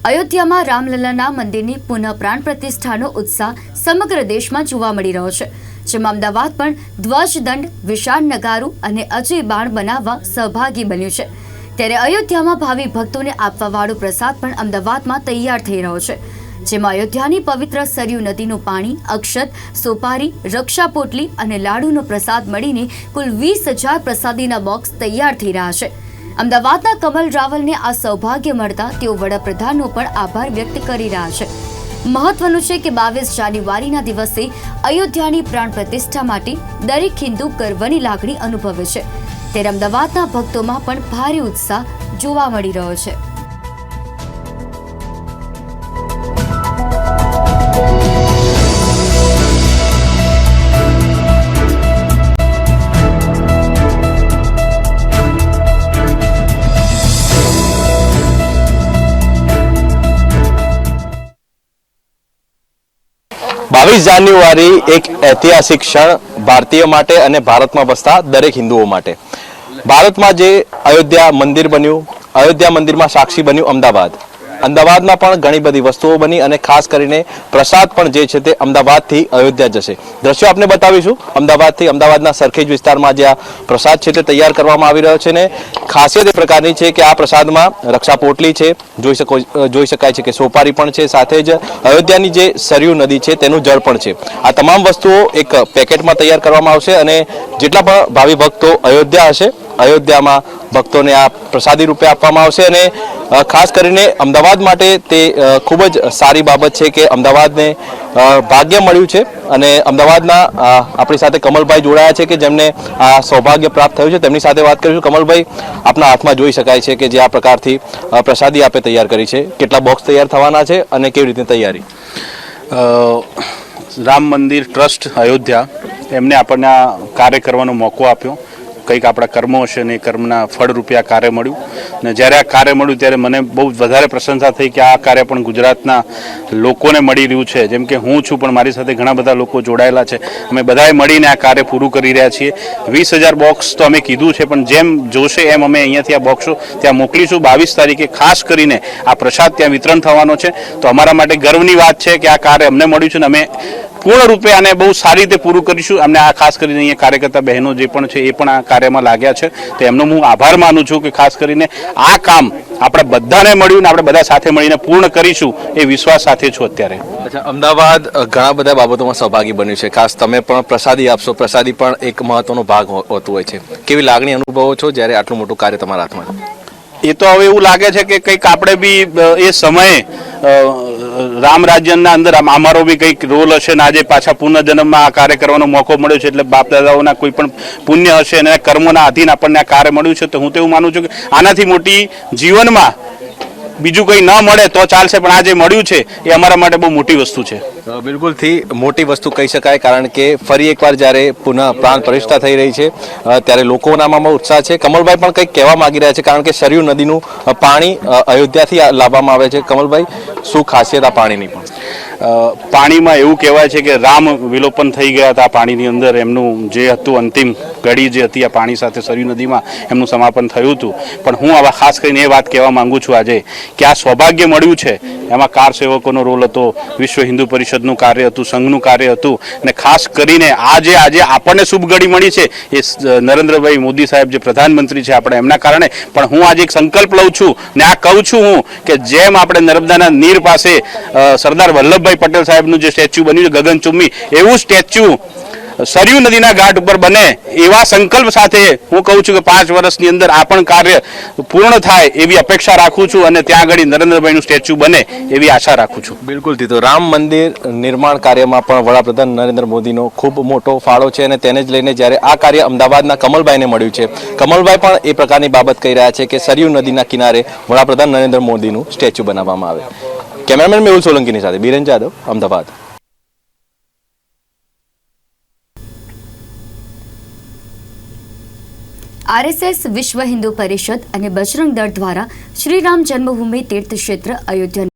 અયોધ્યામાં રામલલ્લાના મંદિરની પુનઃ પ્રાણ પ્રતિષ્ઠાનો ઉત્સાહ સમગ્ર દેશમાં જોવા મળી રહ્યો છે, જેમાં અમદાવાદ પણ ધ્વજદંડ, વિશાળ નગારું અને અજય બાણ બનાવવા સહભાગી બન્યું છે। ત્યારે અયોધ્યામાં ભાવિ ભક્તોને આપવાવાળો પ્રસાદ પણ અમદાવાદમાં તૈયાર થઈ રહ્યો છે, જેમાં અયોધ્યાની પવિત્ર સરયુ નદીનું પાણી, અક્ષત, સોપારી, રક્ષા પોટલી અને લાડુનો પ્રસાદ મળીને કુલ 20,000 પ્રસાદીના બોક્સ તૈયાર થઈ રહ્યા છે। અમદાવાદના કમલ રાવલને આ સૌભાગ્ય મળતા તેઓ વડાપ્રધાનનો પણ આભાર વ્યક્ત કરી રહ્યા છે। મહત્વનું છે કે 22 જાન્યુઆરીના દિવસે અયોધ્યાની પ્રાણ પ્રતિષ્ઠા માટે દરેક હિન્દુ ગર્વની લાગણી અનુભવે છે, ત્યારે અમદાવાદના ભક્તોમાં પણ ભારે ઉત્સાહ જોવા મળી રહ્યો છે। જાન્યુઆરી એક ઐતિહાસિક ક્ષણ ભારતીય માટે અને ભારતમાં વસતા દરેક હિન્દુઓ માટે। ભારતમાં જે અયોધ્યા મંદિર બન્યું, અયોધ્યા મંદિરમાં સાક્ષી બન્યું અમદાવાદમાં પણ ઘણી બધી વસ્તુઓ બની અને ખાસ કરીને પ્રસાદ પણ જે છે તે અમદાવાદથી અયોધ્યા જશે। દ્રશ્યો આપને બતાવીશું અમદાવાદથી। અમદાવાદના સરખેજ વિસ્તારમાં જે આ પ્રસાદ છે તે તૈયાર કરવામાં આવી રહ્યો છે ને ખાસિયત એ પ્રકારની છે કે આ પ્રસાદમાં રક્ષા પોટલી છે, જોઈ શકાય છે કે સોપારી પણ છે, સાથે જ અયોધ્યાની જે સરયુ નદી છે તેનું જળ પણ છે। આ તમામ વસ્તુઓ એક પેકેટમાં તૈયાર કરવામાં આવશે અને જેટલા પણ ભાવિ ભક્તો અયોધ્યા હશે, અયોધ્યામાં ભક્તોને આ પ્રસાદી રૂપે આપવામાં આવશે અને ખાસ કરીને અમદાવાદ માટે તે ખૂબ જ સારી બાબત છે કે અમદાવાદને ભાગ્ય મળ્યું છે અને અમદાવાદના આપણી સાથે કમલભાઈ જોડાયા છે કે જેમને આ સૌભાગ્ય પ્રાપ્ત થયું છે। તેમની સાથે વાત કરીશું। કમલભાઈ, આપના હાથમાં જોઈ શકાય છે કે જે આ પ્રકારથી પ્રસાદી આપે તૈયાર કરી છે, કેટલા બોક્સ તૈયાર થવાના છે અને કેવી રીતે તૈયારી? રામ મંદિર ટ્રસ્ટ અયોધ્યા એમને આપણને આ કાર્ય કરવાનો મોકો આપ્યો। કંઈક આપણા કર્મો હશે ને એ કર્મના ફળ રૂપે આ કાર્ય મળ્યું ને જ્યારે આ કાર્ય મળ્યું ત્યારે મને બહુ વધારે પ્રશંસા થઈ કે આ કાર્ય પણ ગુજરાતના લોકોને મળી રહ્યું છે। જેમ કે હું છું પણ મારી સાથે ઘણા બધા લોકો જોડાયેલા છે, અમે બધાએ મળીને આ કાર્ય પૂરું કરી રહ્યા છીએ। 20,000 બોક્સ તો અમે કીધું છે પણ જેમ જોશે એમ અમે અહીંયાથી આ બોક્સો ત્યાં મોકલીશું। 22 તારીખે ખાસ કરીને આ પ્રસાદ ત્યાં વિતરણ થવાનો છે, તો અમારા માટે ગર્વની વાત છે કે આ કાર્ય અમને મળ્યું છે ને અમે પૂર્ણ રૂપે આને બહુ સારી રીતે પૂરું કરીશું। અમને આ ખાસ કરીને અહીંયા કાર્યકર્તા બહેનો જે પણ છે એ પણ આ કાર્યમાં લાગ્યા છે, તો એમનો હું આભાર માનું છું કે ખાસ કરીને આ કામ આપણે બધાને મળ્યું ને આપણે બધા સાથે મળીને પૂર્ણ કરીશું એ વિશ્વાસ સાથે છું અત્યારે। અચ્છા, અમદાવાદ ઘણા બધા બાબતોમાં સહભાગી બન્યું છે, ખાસ તમે પણ પ્રસાદી આપશો, પ્રસાદી પણ એક મહત્વનો ભાગ હોતું હોય છે, કેવી લાગણી અનુભવો છો જ્યારે આટલું મોટું કાર્ય તમારા હાથમાં? એ તો હવે એવું લાગે છે કે કંઈક આપણે બી એ સમયે રામ રાજ્યના અંદર અમારો બી કંઈક રોલ હશે ને આજે પાછા પુનર્જન્મમાં આ કાર્ય કરવાનો મોકો મળ્યો છે, એટલે બાપ દાદાઓના કોઈ પણ પુણ્ય હશે અને કર્મોના આધીન આપણને આ કાર્ય મળ્યું છે, તો હું તો એવું માનું છું કે આનાથી મોટી જીવનમાં બીજું કંઈ ન મળે તો ચાલશે, પણ આ જે મળ્યું છે એ અમારા માટે બહુ મોટી વસ્તુ છે। બિલકુલથી મોટી વસ્તુ કહી શકાય, કારણ કે ફરી એકવાર જ્યારે પુનઃ પ્રાણ પ્રતિષ્ઠા થઈ રહી છે ત્યારે લોકોનામાં ઉત્સાહ છે। કમલભાઈ પણ કંઈક કહેવા માંગી રહ્યા છે, કારણ કે સરયુ નદીનું પાણી અયોધ્યાથી લાવવામાં આવે છે। કમલભાઈ, શું ખાસિયત આ પાણીની? પાણીમાં એવું કહેવાય છે કે રામ વિલોપન થઈ ગયા હતા પાણીની અંદર, એમનું જે હતું અંતિમ ઘડી જે હતી આ પાણી સાથે સરયુ નદીમાં એમનું સમાપન થયું હતું। પણ હું આવા ખાસ કરીને એ વાત કહેવા માંગુ છું આજે કે આ સૌભાગ્ય મળ્યું છે એમાં કાર સેવકોનો રોલ હતો, વિશ્વ હિન્દુ પરિષદનું કાર્ય હતું, સંઘનું કાર્ય હતું અને ખાસ કરીને આજે આપણને શુભ ઘડી મળી છે એ નરેન્દ્રભાઈ મોદી સાહેબ જે પ્રધાનમંત્રી છે આપણે એમના કારણે। પણ હું આજે એક સંકલ્પ લઉં છું ને આ કહું છું હું કે જેમ આપણે નર્મદાના નીર પાસે સરદાર વલ્લભભાઈ પટેલ સાહેબનું જે સ્ટેચ્યુ બન્યું છે ગગનચુંબી, એવું સ્ટેચ્યુ સરયુ નદીના ઘાટ ઉપર બને એવા સંકલ્પ સાથે હું કહું છું કે 5 વર્ષની અંદર આ પણ કાર્ય પૂર્ણ થાય એવી અપેક્ષા રાખું છું અને ત્યાં આગળ નરેન્દ્રભાઈનું સ્ટેચ્યુ બને એવી આશા રાખું છું। બિલકુલથી, તો રામ મંદિર નિર્માણ કાર્યમાં પણ વડાપ્રધાન નરેન્દ્ર મોદીનો ખૂબ મોટો ફાળો છે અને તેને જ લઈને જ્યારે આ કાર્ય અમદાવાદના કમલભાઈને મળ્યું છે, કમલભાઈ પણ એ પ્રકારની બાબત કહી રહ્યા છે કે સરયુ નદીના કિનારે વડાપ્રધાન નરેન્દ્ર મોદીનું સ્ટેચ્યુ બનાવવામાં આવે। કેમેરામેન મેહુલ સોલંકીની સાથે બીરેન જાદવ, અમદાવાદ। આરએસએસ, વિશ્વ હિન્દુ પરિષદ અને બજરંગ દળ દ્વારા શ્રીરામ જન્મભૂમિ તીર્થ ક્ષેત્ર અયોધ્યા